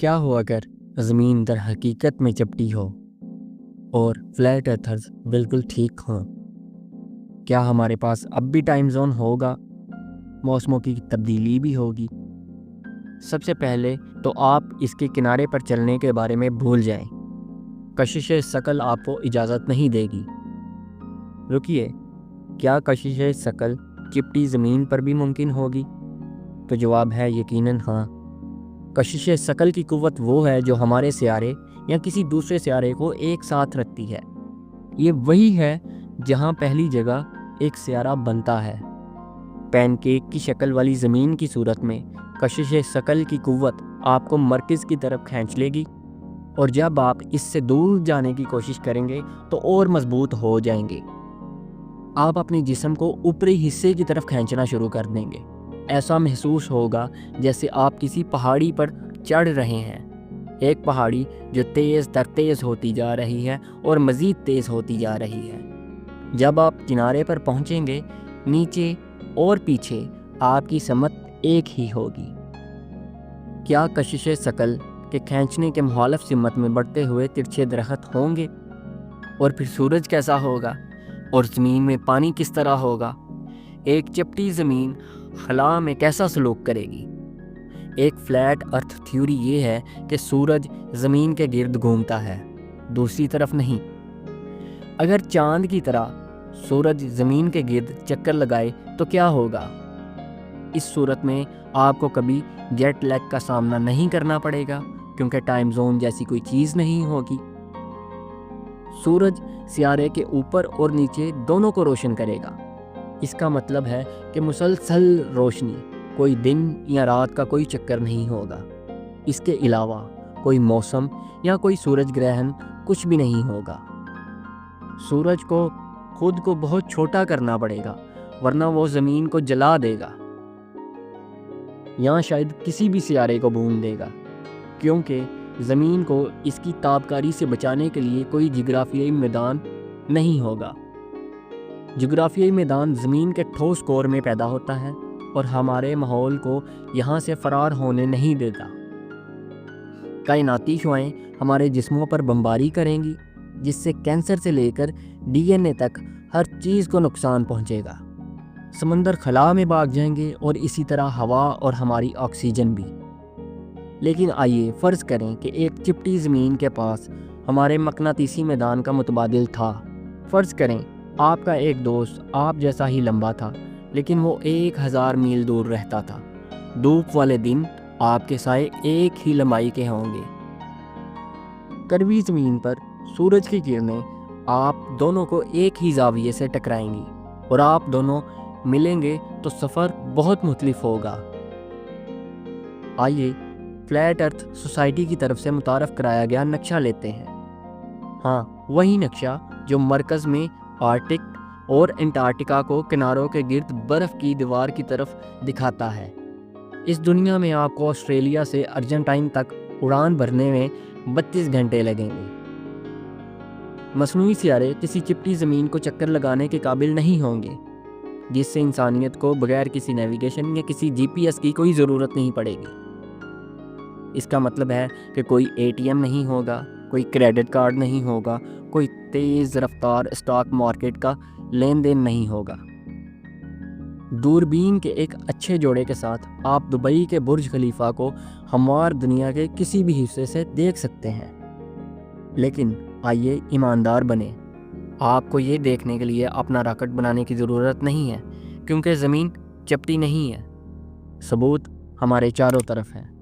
کیا ہو اگر زمین در حقیقت میں چپٹی ہو اور فلیٹ ارتھرز بالکل ٹھیک ہوں؟ کیا ہمارے پاس اب بھی ٹائم زون ہوگا؟ موسموں کی تبدیلی بھی ہوگی؟ سب سے پہلے تو آپ اس کے کنارے پر چلنے کے بارے میں بھول جائیں۔ کشش ثقل آپ کو اجازت نہیں دے گی۔ رکیے، کیا کشش ثقل چپٹی زمین پر بھی ممکن ہوگی؟ تو جواب ہے یقیناً ہاں۔ کشش ثقل کی قوت وہ ہے جو ہمارے سیارے یا کسی دوسرے سیارے کو ایک ساتھ رکھتی ہے۔ یہ وہی ہے جہاں پہلی جگہ ایک سیارہ بنتا ہے۔ پین کیک کی شکل والی زمین کی صورت میں کشش ثقل کی قوت آپ کو مرکز کی طرف کھینچ لے گی، اور جب آپ اس سے دور جانے کی کوشش کریں گے تو اور مضبوط ہو جائیں گے۔ آپ اپنے جسم کو اوپری حصے کی طرف کھینچنا شروع کر دیں گے۔ ایسا محسوس ہوگا جیسے آپ کسی پہاڑی پر چڑھ رہے ہیں، ایک پہاڑی جو تیز تر تیز ہوتی جا رہی ہے اور مزید تیز ہوتی جا رہی ہے۔ جب آپ کنارے پر پہنچیں گے، نیچے اور پیچھے آپ کی سمت ایک ہی ہوگی۔ کیا کشش ثقل کے کھینچنے کے مخالف سمت میں بڑھتے ہوئے ترچھے درخت ہوں گے؟ اور پھر سورج کیسا ہوگا؟ اور زمین میں پانی کس طرح ہوگا؟ ایک چپٹی زمین خلا میں کیسا سلوک کرے گی؟ ایک فلیٹ ارتھ تھیوری یہ ہے کہ سورج زمین کے گرد گھومتا ہے، دوسری طرف نہیں۔ اگر چاند کی طرح سورج زمین کے گرد چکر لگائے تو کیا ہوگا؟ اس صورت میں آپ کو کبھی جیٹ لیگ کا سامنا نہیں کرنا پڑے گا، کیونکہ ٹائم زون جیسی کوئی چیز نہیں ہوگی۔ سورج سیارے کے اوپر اور نیچے دونوں کو روشن کرے گا۔ اس کا مطلب ہے کہ مسلسل روشنی، کوئی دن یا رات کا کوئی چکر نہیں ہوگا۔ اس کے علاوہ کوئی موسم یا کوئی سورج گرہن کچھ بھی نہیں ہوگا۔ سورج کو خود کو بہت چھوٹا کرنا پڑے گا، ورنہ وہ زمین کو جلا دے گا، یا شاید کسی بھی سیارے کو بھون دے گا، کیونکہ زمین کو اس کی تابکاری سے بچانے کے لیے کوئی جغرافیائی میدان نہیں ہوگا۔ جغرافیائی میدان زمین کے ٹھوس کور میں پیدا ہوتا ہے اور ہمارے ماحول کو یہاں سے فرار ہونے نہیں دیتا۔ کائناتی شعاعیں ہمارے جسموں پر بمباری کریں گی، جس سے کینسر سے لے کر ڈی این اے تک ہر چیز کو نقصان پہنچے گا۔ سمندر خلا میں بھاگ جائیں گے اور اسی طرح ہوا اور ہماری آکسیجن بھی۔ لیکن آئیے فرض کریں کہ ایک چپٹی زمین کے پاس ہمارے مقناطیسی میدان کا متبادل تھا۔ فرض کریں آپ کا ایک دوست آپ جیسا ہی لمبا تھا، لیکن وہ 1000 میل دور رہتا تھا۔ دھوپ والے دن آپ کے سائے ایک ہی لمبائی کے ہوں گے۔ کروی زمین پر سورج کی کرنیں آپ دونوں کو ایک ہی زاویے سے ٹکرائیں گی، اور آپ دونوں ملیں گے تو سفر بہت مختلف ہوگا۔ آئیے فلیٹ ارتھ سوسائٹی کی طرف سے متعارف کرایا گیا نقشہ لیتے ہیں۔ ہاں، وہی نقشہ جو مرکز میں آرکٹک اور انٹارکٹیکا کو کناروں کے گرد برف کی دیوار کی طرف دکھاتا ہے۔ اس دنیا میں آپ کو آسٹریلیا سے ارجنٹائن تک اڑان بھرنے میں 32 گھنٹے لگیں گے۔ مصنوعی سیارے کسی چپٹی زمین کو چکر لگانے کے قابل نہیں ہوں گے، جس سے انسانیت کو بغیر کسی نیویگیشن یا کسی جی پی ایس کی کوئی ضرورت نہیں پڑے گی۔ اس کا مطلب ہے کہ کوئی اے ٹی ایم نہیں ہوگا، کوئی کریڈٹ کارڈ نہیں ہوگا، کوئی تیز رفتار اسٹاک مارکیٹ کا لین دین نہیں ہوگا۔ دوربین کے ایک اچھے جوڑے کے ساتھ آپ دبئی کے برج خلیفہ کو ہموار دنیا کے کسی بھی حصے سے دیکھ سکتے ہیں۔ لیکن آئیے ایماندار بنیں، آپ کو یہ دیکھنے کے لیے اپنا راکٹ بنانے کی ضرورت نہیں ہے، کیونکہ زمین چپٹی نہیں ہے۔ ثبوت ہمارے چاروں طرف ہے۔